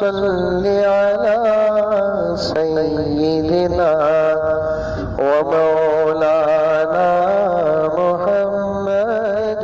صل علی سیدنا ومولانا محمد۔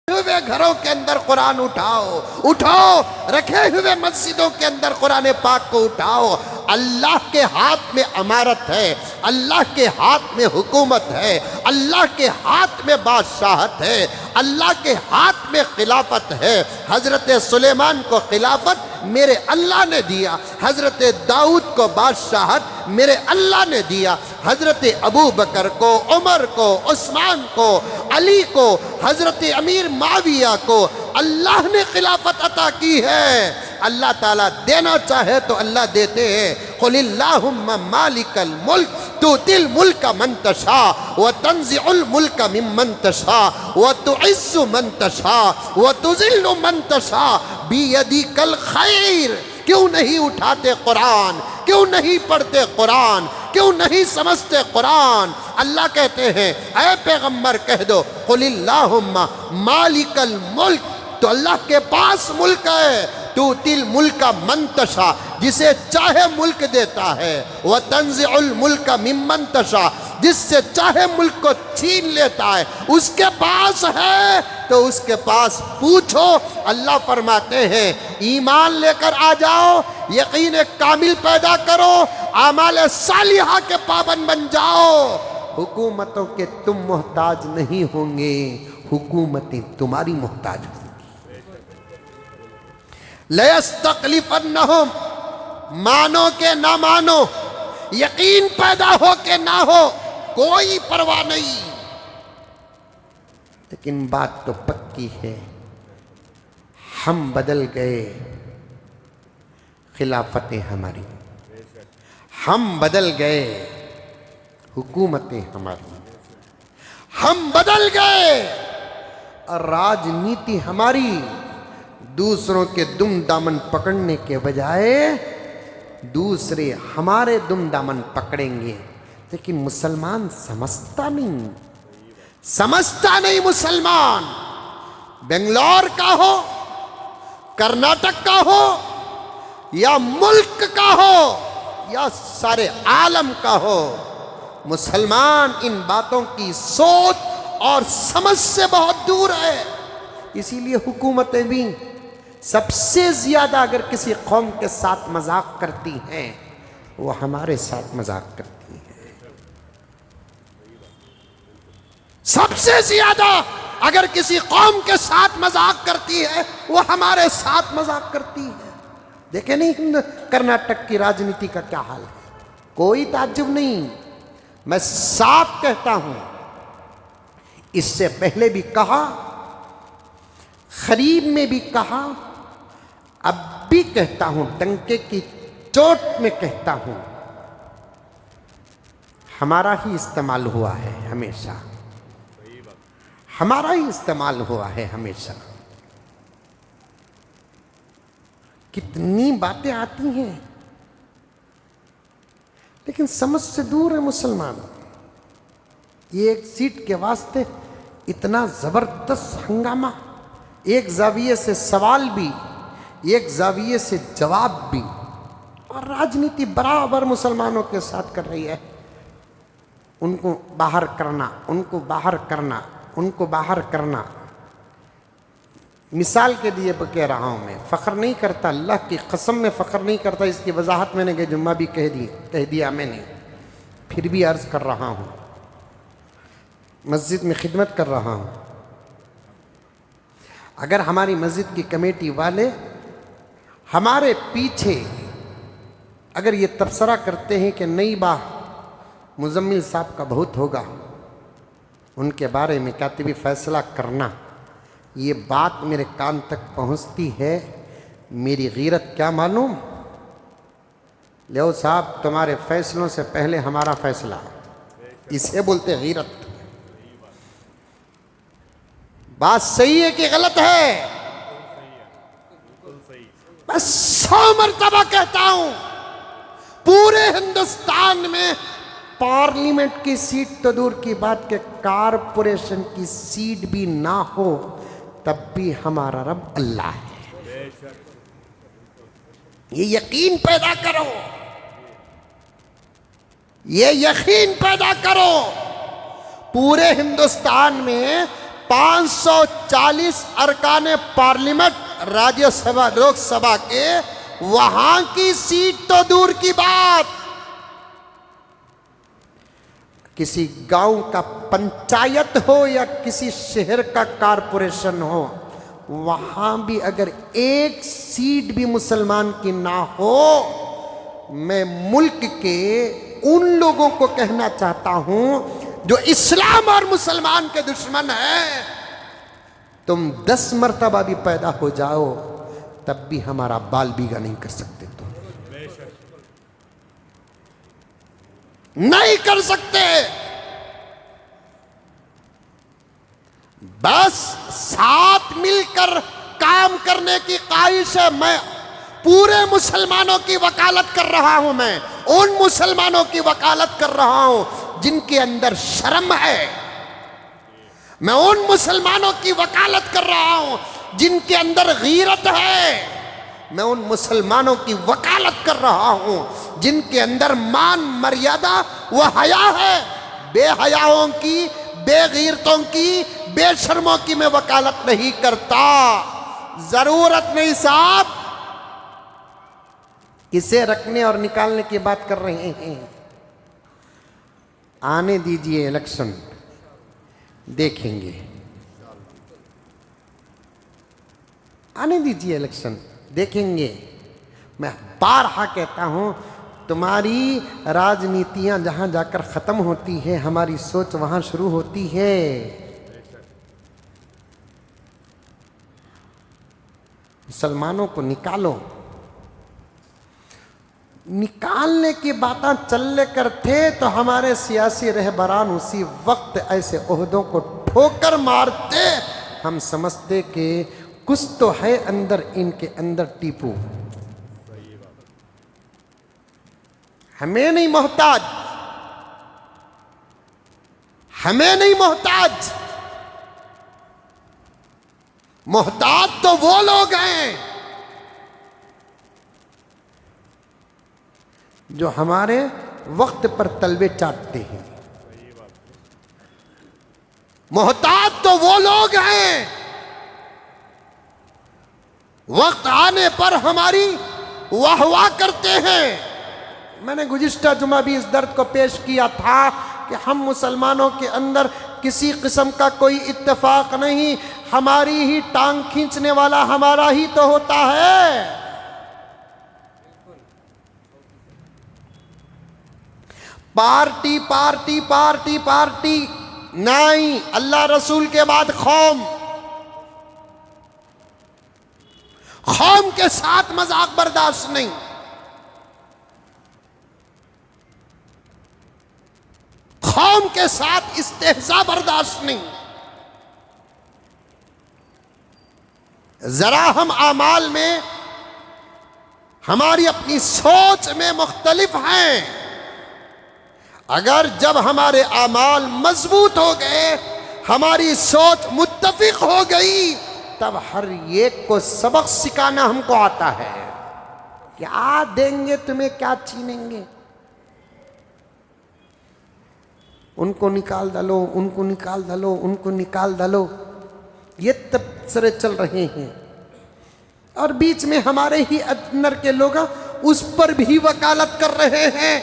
ہوئے گھروں کے اندر قرآن اٹھاؤ، رکھے ہوئے مسجدوں کے اندر قرآن پاک کو اٹھاؤ۔ اللہ کے ہاتھ میں امارت ہے، اللہ کے ہاتھ میں حکومت ہے، اللہ کے ہاتھ میں بادشاہت ہے، اللہ کے ہاتھ میں خلافت ہے۔ حضرت سلیمان کو خلافت میرے اللہ نے دیا، حضرت داؤد کو بادشاہت میرے اللہ نے دیا، حضرت ابو بکر کو، عمر کو، عثمان کو، علی کو، حضرت امیر معاویہ کو اللہ نے خلافت عطا کی ہے۔ اللہ تعالیٰ دینا چاہے تو اللہ دیتے ہیں۔ قل اللہم مالک الملک تؤتی الملک من تشاء وتنزع الملک ممن تشاء وتعز من تشاء وتذل من تشاء بیدک الخیر۔ کیوں نہیں اٹھاتے قرآن؟ کیوں نہیں پڑھتے قرآن؟ کیوں نہیں سمجھتے قرآن؟ اللہ کہتے ہیں اے پیغمبر کہہ دو قل اللہم مالک الملک، تو اللہ کے پاس ملک ہے، تؤتی الملک من تشاء، جسے چاہے ملک دیتا ہے، وتنزع الملک ممن تشاء، جس سے چاہے ملک کو چھین لیتا ہے، اس کے پاس ہے تو اس کے پاس پوچھو۔ اللہ فرماتے ہیں ایمان لے کر آ جاؤ، یقین کامل پیدا کرو، اعمال صالحہ کے پابند بن جاؤ، حکومتوں کے تم محتاج نہیں ہوں گے، حکومتیں تمہاری محتاج ہوں گی۔ لَيَسْتَقْلِفَنَّهُمْ، مانو کہ نہ مانو، یقین پیدا ہو کہ نہ ہو، کوئی پرواہ نہیں، لیکن بات تو پکی ہے، ہم بدل گئے، خلافتیں ہماری، ہم بدل گئے، حکومتیں ہماری، ہم بدل گئے، اور راجنیتی ہماری دوسروں کے دم دامن پکڑنے کے بجائے دوسرے ہمارے دم دامن پکڑیں گے۔ لیکن مسلمان سمجھتا نہیں مسلمان، بنگلور کا ہو، کرناٹک کا ہو، یا ملک کا ہو، یا سارے عالم کا ہو، مسلمان ان باتوں کی سوچ اور سمجھ سے بہت دور ہے۔ اسی لیے حکومتیں بھی سب سے زیادہ اگر کسی قوم کے ساتھ مذاق کرتی ہیں وہ ہمارے ساتھ مذاق کرتی ہیں، سب سے زیادہ اگر کسی قوم کے ساتھ مذاق کرتی ہے وہ ہمارے ساتھ مذاق کرتی ہے۔ دیکھیں نہیں کرناٹک کی راجنیتی کا کیا حال ہے، کوئی تعجب نہیں، میں صاف کہتا ہوں، اس سے پہلے بھی کہا، خریب میں بھی کہا، اب بھی کہتا ہوں، ڈنکے کی چوٹ میں کہتا ہوں، ہمارا ہی استعمال ہوا ہے ہمیشہ، ہمارا ہی استعمال ہوا ہے ہمیشہ۔ کتنی باتیں آتی ہیں لیکن سمجھ سے دور ہے مسلمان۔ یہ ایک سیٹ کے واسطے اتنا زبردست ہنگامہ، ایک زاویے سے سوال بھی، ایک زاویے سے جواب بھی، اور راجنیتی برابر مسلمانوں کے ساتھ کر رہی ہے، ان کو باہر کرنا، ان کو باہر کرنا، ان کو باہر کرنا۔ مثال کے لیے کہہ رہا ہوں، میں فخر نہیں کرتا، اللہ کی قسم میں فخر نہیں کرتا، اس کی وضاحت میں نے کہ جمعہ بھی کہہ دیا میں نے، پھر بھی عرض کر رہا ہوں، مسجد میں خدمت کر رہا ہوں۔ اگر ہماری مسجد کی کمیٹی والے ہمارے پیچھے اگر یہ تبصرہ کرتے ہیں کہ نئی بات مزمل صاحب کا بہت ہوگا، ان کے بارے میں کاتبی فیصلہ کرنا، یہ بات میرے کان تک پہنچتی ہے، میری غیرت کیا معلوم؟ لیو صاحب تمہارے فیصلوں سے پہلے ہمارا فیصلہ، اسے بولتے غیرت۔ بات صحیح ہے کہ غلط ہے؟ میں 100 مرتبہ کہتا ہوں، پورے ہندوستان میں پارلیمنٹ کی سیٹ تو دور کی بات کہ کارپوریشن کی سیٹ بھی نہ ہو تب بھی ہمارا رب اللہ ہے۔ یہ یقین پیدا کرو، یہ یقین پیدا کرو۔ پورے ہندوستان میں 540 ارکان پارلیمنٹ راجیہ سبھا لوک سبھا کے، وہاں کی سیٹ تو دور کی بات، کسی گاؤں کا پنچایت ہو یا کسی شہر کا کارپوریشن ہو، وہاں بھی اگر ایک سیٹ بھی مسلمان کی نہ ہو، میں ملک کے ان لوگوں کو کہنا چاہتا ہوں جو اسلام اور مسلمان کے دشمن ہیں، تم 10 مرتبہ بھی پیدا ہو جاؤ تب بھی ہمارا بال بیگا نہیں کر سکتے، تم نہیں کر سکتے۔ بس ساتھ مل کر کام کرنے کی خواہش ہے۔ میں پورے مسلمانوں کی وکالت کر رہا ہوں، میں ان مسلمانوں کی وکالت کر رہا ہوں جن کے اندر شرم ہے، میں ان مسلمانوں کی وکالت کر رہا ہوں جن کے اندر غیرت ہے، میں ان مسلمانوں کی وکالت کر رہا ہوں جن کے اندر مان مریادہ و حیا ہے۔ بے حیاؤں کی، بے غیرتوں کی، بے شرموں کی میں وکالت نہیں کرتا۔ ضرورت نہیں صاحب، کسے رکھنے اور نکالنے کی بات کر رہے ہیں؟ آنے دیجئے الیکشن، دیکھیں گے، آنے دیجئے الیکشن، دیکھیں گے۔ میں بارہا کہتا ہوں، تمہاری راجنیتیاں جہاں جا کر ختم ہوتی ہے، ہماری سوچ وہاں شروع ہوتی ہے۔ مسلمانوں کو نکالو، نکالنے کی باتیں چلے کرتے تو ہمارے سیاسی رہبران اسی وقت ایسے عہدوں کو ٹھوکر مارتے، ہم سمجھتے کہ کچھ تو ہے اندر، ان کے اندر ٹیپو۔ ہمیں نہیں محتاج، ہمیں نہیں محتاج، محتاج تو وہ لوگ ہیں جو ہمارے وقت پر تلوے چاٹتے ہیں، محتاج تو وہ لوگ ہیں وقت آنے پر ہماری واہ واہ کرتے ہیں۔ میں نے گزشتہ جمعہ بھی اس درد کو پیش کیا تھا کہ ہم مسلمانوں کے اندر کسی قسم کا کوئی اتفاق نہیں، ہماری ہی ٹانگ کھینچنے والا ہمارا ہی تو ہوتا ہے۔ پارٹی پارٹی پارٹی پارٹی نہیں، اللہ رسول کے بعد قوم، قوم کے ساتھ مذاق برداشت نہیں، قوم کے ساتھ استہزاء برداشت نہیں۔ ذرا ہم اعمال میں، ہماری اپنی سوچ میں مختلف ہیں، اگر جب ہمارے اعمال مضبوط ہو گئے، ہماری سوچ متفق ہو گئی، تب ہر ایک کو سبق سکھانا ہم کو آتا ہے۔ کیا دیں گے تمہیں، کیا چھینیں گے؟ ان کو نکال ڈالو، ان کو نکال ڈالو، ان کو نکال ڈالو، یہ تبصرے چل رہے ہیں، اور بیچ میں ہمارے ہی اندر کے لوگ اس پر بھی وکالت کر رہے ہیں۔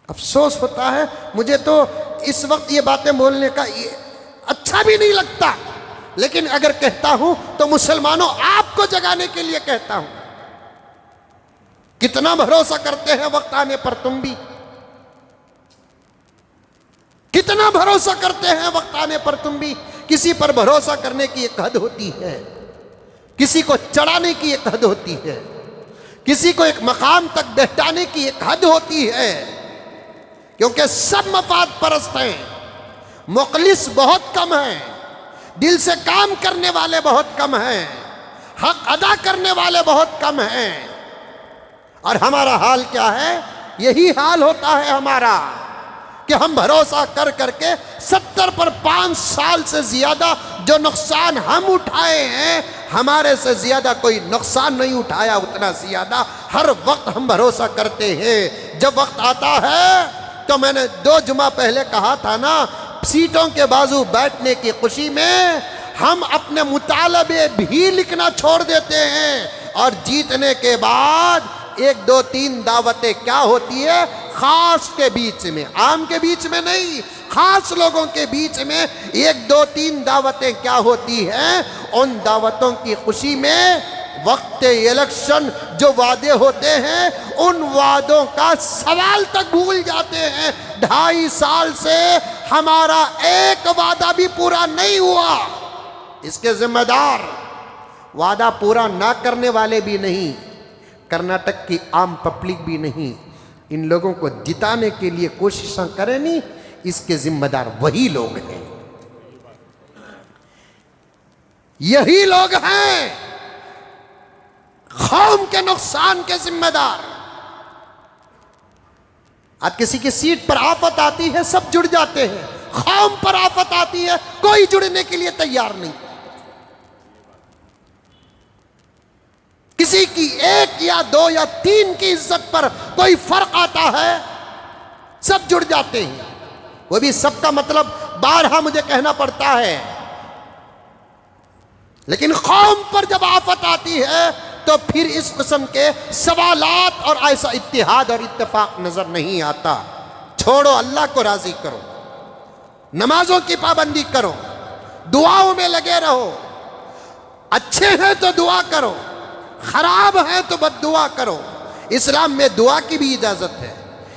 افسوس ہوتا ہے مجھے تو اس وقت یہ باتیں بولنے کا اچھا بھی نہیں لگتا، لیکن اگر کہتا ہوں تو مسلمانوں آپ کو جگانے کے لیے کہتا ہوں۔ کتنا بھروسہ کرتے ہیں وقت آنے پر تم بھی، کتنا بھروسہ کرتے ہیں وقت آنے پر تم بھی۔ کسی پر بھروسہ کرنے کی ایک حد ہوتی ہے، کسی کو چڑھانے کی ایک حد ہوتی ہے، کسی کو ایک مقام تک بہتانے کی ایک حد ہوتی ہے، کیونکہ سب مفاد پرست ہیں، مخلص بہت کم ہیں، دل سے کام کرنے والے بہت کم ہیں، حق ادا کرنے والے بہت کم ہیں۔ اور ہمارا حال کیا ہے؟ یہی حال ہوتا ہے ہمارا کہ ہم بھروسہ کر کر کے 70 پر 5 سال سے زیادہ جو نقصان ہم اٹھائے ہیں، ہمارے سے زیادہ کوئی نقصان نہیں اٹھایا اتنا زیادہ ہر وقت ہم بھروسہ کرتے ہیں۔ جب وقت آتا ہے تو میں نے 2 جمعہ پہلے کہا تھا نا، سیٹوں کے بازو بیٹھنے کی خوشی میں ہم اپنے مطالبے بھی لکھنا چھوڑ دیتے ہیں، اور جیتنے کے بعد 1 2 3 دعوتیں کیا ہوتی ہے؟ خاص کے بیچ میں، عام کے بیچ میں نہیں، خاص لوگوں کے بیچ میں 1 2 3 دعوتیں کیا ہوتی ہیں؟ ان دعوتوں کی خوشی میں وقت الیکشن جو وعدے ہوتے ہیں ان وعدوں کا سوال تک بھول جاتے ہیں۔ 2.5 سال سے ہمارا ایک وعدہ بھی پورا نہیں ہوا۔ اس کے ذمہ دار وعدہ پورا نہ کرنے والے بھی نہیں، کرناٹک کی عام پبلک بھی نہیں، ان لوگوں کو جتانے کے لیے کوششاں کریں نہیں، اس کے ذمہ دار وہی لوگ ہیں، یہی لوگ ہیں قوم کے نقصان کے ذمہ دار۔ آج کسی کی سیٹ پر آفت آتی ہے سب جڑ جاتے ہیں، قوم پر آفت آتی ہے کوئی جڑنے کے لیے تیار نہیں۔ کسی کی 1 یا 2 یا 3 کی عزت پر کوئی فرق آتا ہے سب جڑ جاتے ہیں، وہ بھی سب کا مطلب بارہا مجھے کہنا پڑتا ہے، لیکن قوم پر جب آفت آتی ہے تو پھر اس قسم کے سوالات اور ایسا اتحاد اور اتفاق نظر نہیں آتا۔ چھوڑو، اللہ کو راضی کرو، نمازوں کی پابندی کرو، دعاؤں میں لگے رہو، اچھے ہیں تو دعا کرو، خراب ہیں تو بد دعا کرو۔ اسلام میں دعا کی بھی اجازت ہے،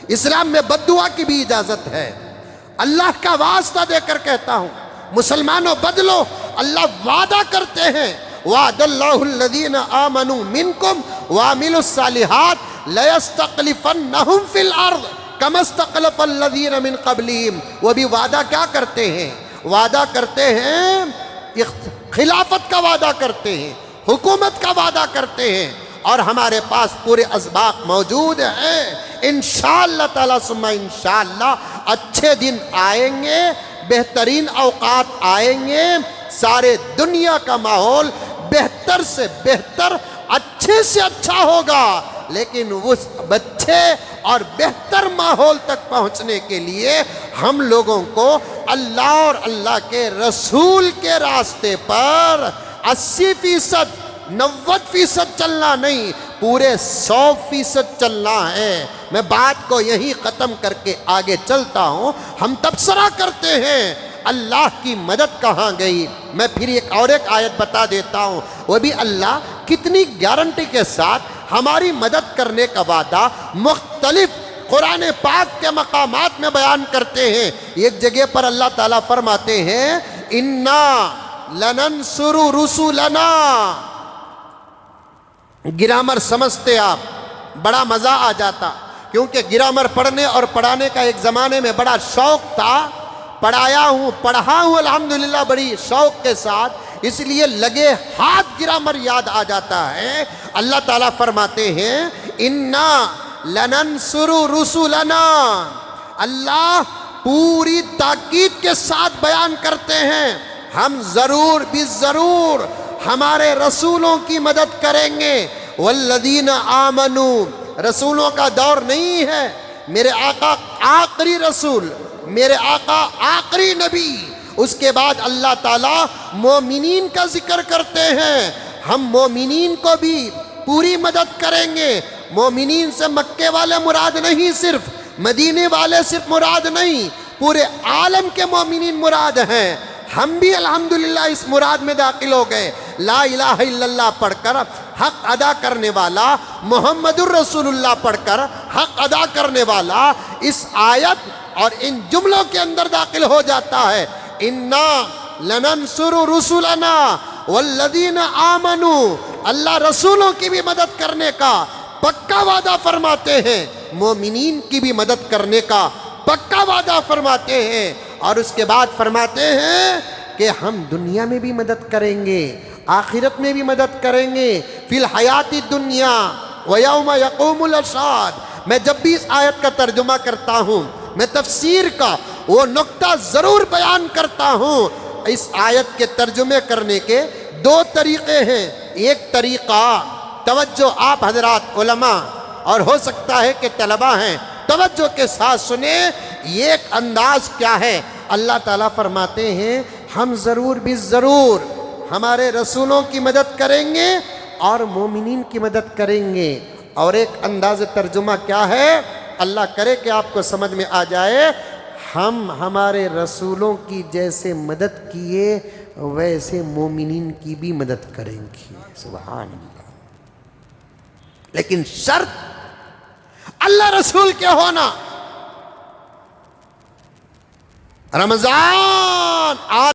اسلام میں بد دعا کی بھی اجازت ہے۔ اللہ کا واسطہ دے کر کہتا ہوں، مسلمانوں بدلو، اللہ وعدہ کرتے ہیں، وعد اللہ الذین آمنوا منکم وعملوا الصالحات لیستخلفنہم فی الارض کما استخلف الذین من قبلہم۔ وہ بھی وعدہ کیا کرتے ہیں؟ وعدہ کرتے ہیں، خلافت کا وعدہ کرتے ہیں، حکومت کا وعدہ کرتے ہیں، اور ہمارے پاس پورے اسباق موجود ہیں۔ انشاءاللہ تعالی ثم انشاءاللہ اچھے دن آئیں گے، بہترین اوقات آئیں گے، سارے دنیا کا ماحول بہتر سے بہتر، اچھے سے اچھا ہوگا، لیکن اس اچھے اور بہتر ماحول تک پہنچنے کے لیے ہم لوگوں کو اللہ اور اللہ کے رسول کے راستے پر 80% 90% چلنا نہیں، پورے 100% چلنا ہے۔ میں بات کو یہیں ختم کر کے آگے چلتا ہوں۔ ہم تبصرہ کرتے ہیں اللہ کی مدد کہاں گئی؟ میں پھر ایک آیت بتا دیتا ہوں، وہ بھی اللہ کتنی گارنٹی کے ساتھ ہماری مدد کرنے کا وعدہ مختلف قرآن پاک کے مقامات میں بیان کرتے ہیں۔ ایک جگہ پر اللہ تعالیٰ فرماتے ہیں اِنَّا لَنَنْصُرُ رُسُلَنَا۔ گرامر سمجھتے آپ، بڑا مزہ آ جاتا، کیونکہ گرامر پڑھنے اور پڑھانے کا ایک زمانے میں بڑا شوق تھا، پڑھایا ہوں، پڑھا ہوں الحمدللہ بڑی شوق کے ساتھ، اس لیے لگے ہاتھ گرامر یاد آ جاتا ہے۔ اللہ تعالیٰ فرماتے ہیں اِنَّا لَنَنْصُرُ رُسُلَنَا۔ اللہ پوری تاکید کے ساتھ بیان کرتے ہیں، ہم ضرور بھی ضرور ہمارے رسولوں کی مدد کریں گے۔ والذین آمنوا، رسولوں کا دور نہیں ہے، میرے آقا آخری رسول، میرے آقا آخری نبی، اس کے بعد اللہ تعالیٰ مومنین کا ذکر کرتے ہیں، ہم مومنین کو بھی پوری مدد کریں گے۔ مومنین سے مکے والے مراد نہیں، صرف مدینے والے صرف مراد نہیں، پورے عالم کے مومنین مراد ہیں۔ ہم بھی الحمدللہ اس مراد میں داخل ہو گئے۔ لا الہ الا اللہ پڑھ کر حق ادا کرنے والا، محمد الرسول اللہ پڑھ کر حق ادا کرنے والا اس آیت اور ان جملوں کے اندر داخل ہو جاتا ہے۔ اِنَّا لَنَنْصُرُ رُسُلَنَا وَالَّذِينَ آمَنُوا، اللہ رسولوں کی بھی مدد کرنے کا پکا وعدہ فرماتے ہیں، مومنین کی بھی مدد کرنے کا پکا وعدہ فرماتے ہیں، اور اس کے بعد فرماتے ہیں کہ ہم دنیا میں بھی مدد کریں گے، آخرت میں بھی مدد کریں گے، فی الحیات الدنیا ویوم یقوم الاشہاد۔ میں جب بھی اس آیت کا ترجمہ کرتا ہوں میں تفسیر کا وہ نقطہ ضرور بیان کرتا ہوں۔ اس آیت کے ترجمے کرنے کے دو طریقے ہیں۔ ایک طریقہ، توجہ آپ حضرات علماء اور ہو سکتا ہے کہ طلباء ہیں، توجہ کے ساتھ سنیں، یہ ایک انداز کیا ہے۔ اللہ تعالیٰ فرماتے ہیں ہم ضرور بھی ضرور ہمارے رسولوں کی مدد کریں گے اور مومنین کی مدد کریں گے۔ اور ایک انداز ترجمہ کیا ہے، اللہ کرے کہ آپ کو سمجھ میں آ جائے، ہم ہمارے رسولوں کی جیسے مدد کیے ویسے مومنین کی بھی مدد کریں گے۔ سبحان اللہ۔ لیکن شرط اللہ رسول کے ہونا۔ رمضان